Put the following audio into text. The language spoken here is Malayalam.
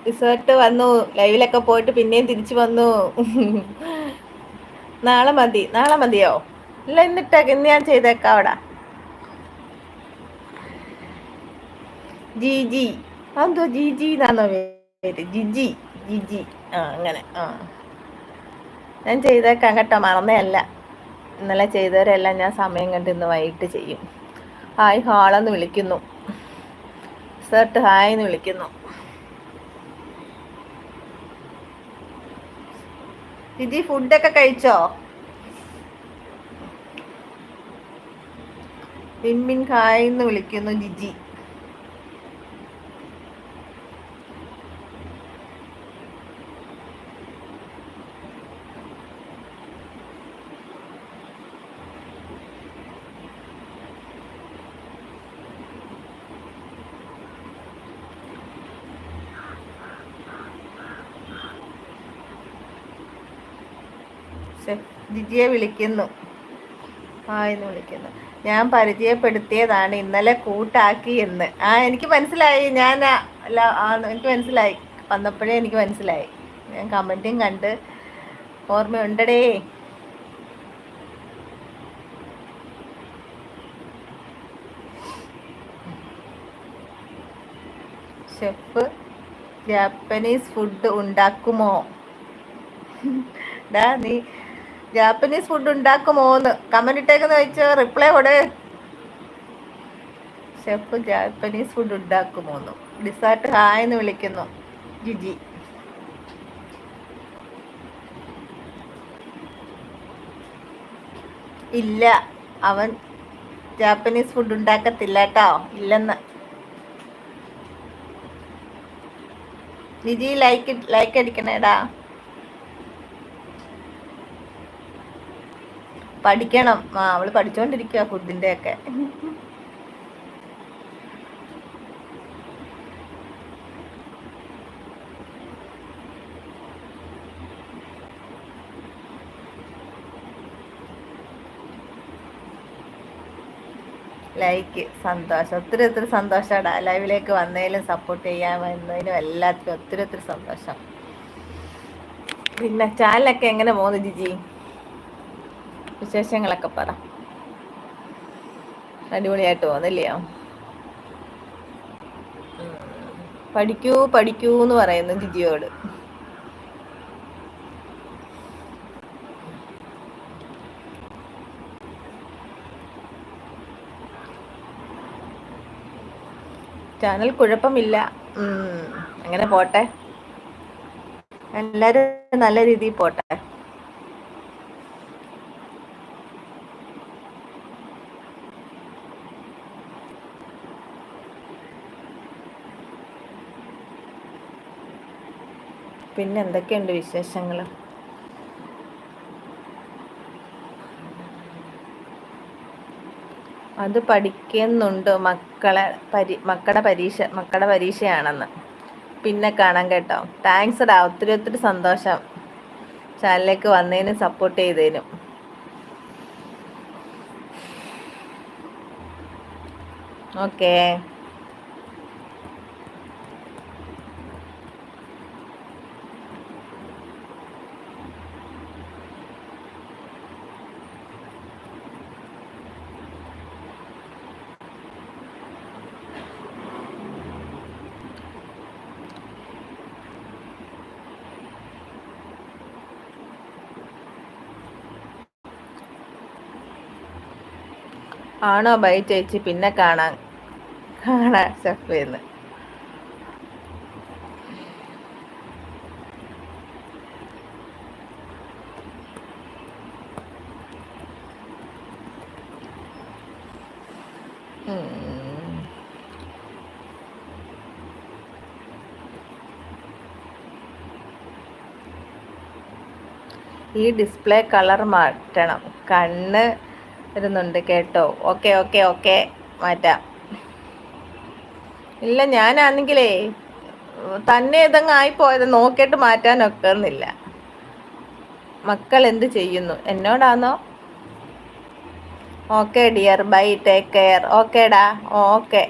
റിസോർട്ട് വന്നു, ലൈവിലൊക്കെ പോയിട്ട് പിന്നെയും തിരിച്ചു വന്നു. നാളെ മതി, നാളെ മതിയോ? ഇല്ല, ഇന്നിട്ടേക്ക്, ഇന്ന് ഞാൻ ചെയ്തേക്കാം അവിടെ. ജി ജി, അതെന്തോ ജി ജി എന്നാണോ പേര്? ജിജി, ജിജി, ആ അങ്ങനെ. ആ, ഞാൻ ചെയ്തേക്കാം കേട്ടോ, മറന്നേ. ഇന്നലെ ചെയ്തവരെല്ലാം ഞാൻ സമയം കണ്ട് ഇന്ന് വൈകിട്ട് ചെയ്യും. ഹായ് ഹാളെന്ന് വിളിക്കുന്നു, റിസോർട്ട് ഹായ് എന്ന് വിളിക്കുന്നു. ജിജി ഫുഡൊക്കെ കഴിച്ചോ? വിൻമിൻ ഹായ് എന്ന് വിളിക്കുന്നു ജിജി. ജിജിയെ വിളിക്കുന്നു, ഹായ് എന്ന് വിളിക്കുന്നു. ഞാൻ പരിചയപ്പെടുത്തിയതാണ് ഇന്നലെ കൂട്ടാക്കി എന്ന്. എനിക്ക് മനസ്സിലായി. എനിക്ക് മനസ്സിലായി, വന്നപ്പോഴേ എനിക്ക് മനസ്സിലായി. ഞാൻ കമൻറ്റും കണ്ട് ഓർമ്മയുണ്ടടേ. ഷെഫ് ജാപ്പനീസ് ഫുഡ് ഉണ്ടാക്കുമോ? നീ ജാപ്പനീസ് ഫുഡ് ഉണ്ടാക്കുമോന്ന് കമന്റ് ഇട്ടേക്കെന്ന് വെച്ചോ, റിപ്ലൈ കൊട്. ഷെഫ് ജാപ്പനീസ് ഫുഡ് ഉണ്ടാക്കുമോന്ന്. ഡിസാർട്ട് ഹായ് എന്ന് വിളിക്കുന്നു ജിജി. ഇല്ല, അവൻ ജാപ്പനീസ് ഫുഡ് ഉണ്ടാക്കത്തില്ല കേട്ടോ, ഇല്ലെന്ന്. ജിജി ലൈക്ക് അടിക്കണേടാ. പഠിക്കണം. അവള് പഠിച്ചോണ്ടിരിക്കുക ഫുഡിന്റെ ഒക്കെ. ലൈക്ക് സന്തോഷം, ഒത്തിരി സന്തോഷടാ. ലൈവിലേക്ക് വന്നതിലും സപ്പോർട്ട് ചെയ്യാൻ വന്നതിനും എല്ലാത്തിനും ഒത്തിരി സന്തോഷം. പിന്നെ ചാനലൊക്കെ എങ്ങനെ പോകുന്നു ജിജി? വിശേഷങ്ങളൊക്കെ പറ. അടിപൊളിയായിട്ട് പോകുന്നില്ലയോ? പഠിക്കൂ എന്ന് പറയുന്നു ജിജിയോട്. ചാനൽ കുഴപ്പമില്ല, അങ്ങനെ പോട്ടെ, എല്ലാരും നല്ല രീതിയിൽ പോട്ടെ. പിന്നെ എന്തൊക്കെയുണ്ട് വിശേഷങ്ങൾ? അത് പഠിക്കുന്നുണ്ട്, മക്കളുടെ പരീക്ഷയാണെന്ന്. പിന്നെ കാണാൻ കേട്ടോ. താങ്ക്സ് ഡാ, ഒത്തിരി സന്തോഷം ചാനലിലേക്ക് വന്നതിനും സപ്പോർട്ട് ചെയ്തതിനും. ഓക്കേ. ആണോ? ബൈ ചേച്ചി, പിന്നെ കാണാം ഷെഫേന്ന്. ഈ ഡിസ്പ്ലേ കളർ മാറ്റണം, കണ്ണ് വരുന്നുണ്ട് കേട്ടോ. ഓക്കെ മാറ്റാം. ഇല്ല, ഞാനാണെങ്കിലേ തന്നെ ഇതങ്ങ് ആയിപ്പോയത്, നോക്കിയിട്ട് മാറ്റാൻ ഒക്കുന്നില്ല. മക്കൾ എന്ത് ചെയ്യുന്നു? എന്നോടാണോ? Okay dear, bye, take care. ഓക്കേടാ, ഓക്കെ.